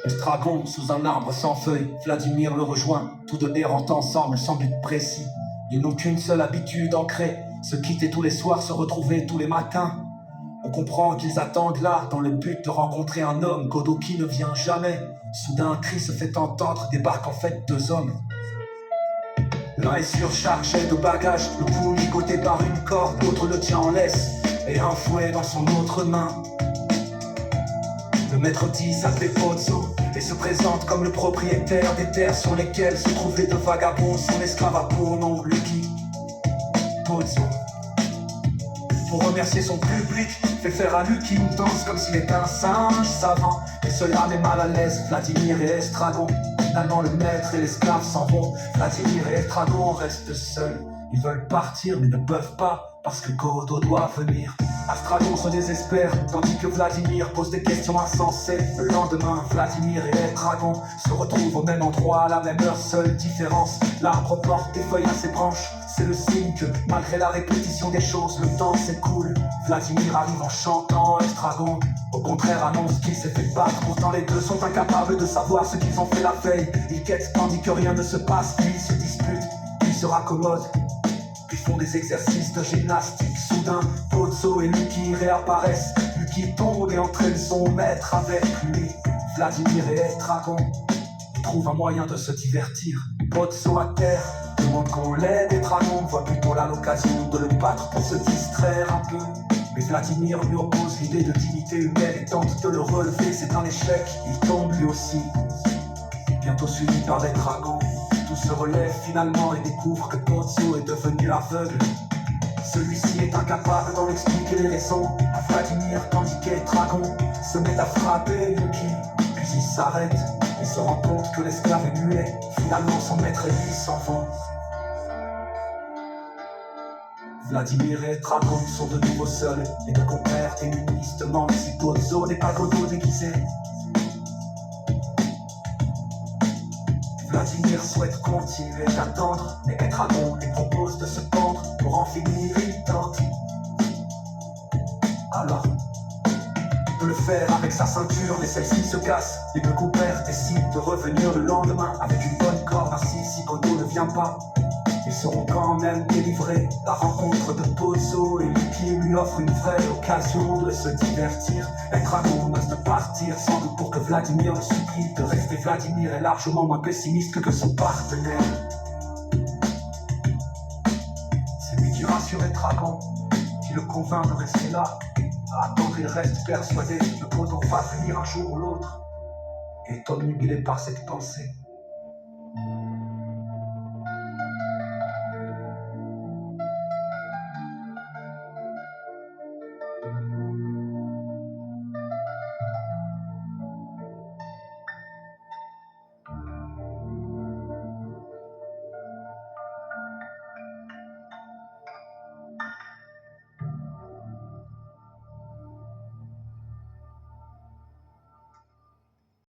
Estragon sous un arbre sans feuilles, Vladimir le rejoint, tous deux errant ensemble sans but précis. Ils n'ont qu'une seule habitude ancrée, se quitter tous les soirs, se retrouver tous les matins. On comprend qu'ils attendent là, dans le but de rencontrer un homme, Godot qui ne vient jamais. Soudain un cri se fait entendre, débarquent en fait deux hommes. L'un est surchargé de bagages, le cou ligoté par une corde, l'autre le tient en laisse, et un fouet dans son autre main. Le maître dit s'appelait Pozzo, et se présente comme le propriétaire des terres sur lesquelles se trouvent les deux vagabonds. Son esclave a pour nom Lucky. Pozzo, pour remercier son public, fait faire à Lucky une danse comme s'il était un singe savant. Et cela met mal à l'aise Vladimir et Estragon. Finalement le maître et l'esclave s'en vont. Vladimir et Estragon restent seuls. Ils veulent partir mais ne peuvent pas, parce que Godot doit venir. Estragon se désespère, tandis que Vladimir pose des questions insensées. Le lendemain, Vladimir et Estragon se retrouvent au même endroit, à la même heure, seule différence. L'arbre porte des feuilles à ses branches. C'est le signe que, malgré la répétition des choses, le temps s'écoule. Vladimir arrive en chantant, Estragon, au contraire, annonce qu'il s'est fait battre. Pourtant les deux sont incapables de savoir ce qu'ils ont fait la veille. Ils quêtent tandis que rien ne se passe, puis ils se disputent, puis se raccommodent, puis font des exercices de gymnastique. Soudain, Pozzo et Lucky réapparaissent. Lucky tombe et entraîne son maître avec lui. Vladimir et Estragon trouvent un moyen de se divertir. Pozzo à terre demande qu'on l'aide, Estragon voit plutôt là l'occasion de le battre pour se distraire un peu. Mais Vladimir lui oppose l'idée de dignité humaine et tente de le relever. C'est un échec, il tombe lui aussi, bientôt suivi par Estragon. Tout se relève finalement et découvre que Pozzo est devenu aveugle. Celui-ci est incapable d'en expliquer les raisons à Vladimir, tandis qu'Estragon se met à frapper Lucky. Puis il s'arrête et se rend compte que l'esclave est muet. Finalement son maître et lui s'en vont. Vladimir et Estragon sont de nouveau seuls, et de compères féministes demandent si Pozzo n'est pas Godot déguisé. Vladimir souhaite continuer d'attendre, mais Estragon lui propose de se pendre. Pour en finir, il tente alors de le faire avec sa ceinture, mais celle-ci se casse. Les deux compères décident de revenir le lendemain avec une bonne corde. Ainsi, si Godot ne vient pas, ils seront quand même délivrés. La rencontre de Pozzo et Lucky lui offre une vraie occasion de se divertir. Estragon ose de partir, sans doute pour que Vladimir le supplie de rester. Vladimir est largement moins pessimiste que son partenaire. C'est lui qui rassure Estragon, qui le convainc de rester là. À attendre, il reste persuadé que Godot va venir un jour ou l'autre. Et omnubilé par cette pensée,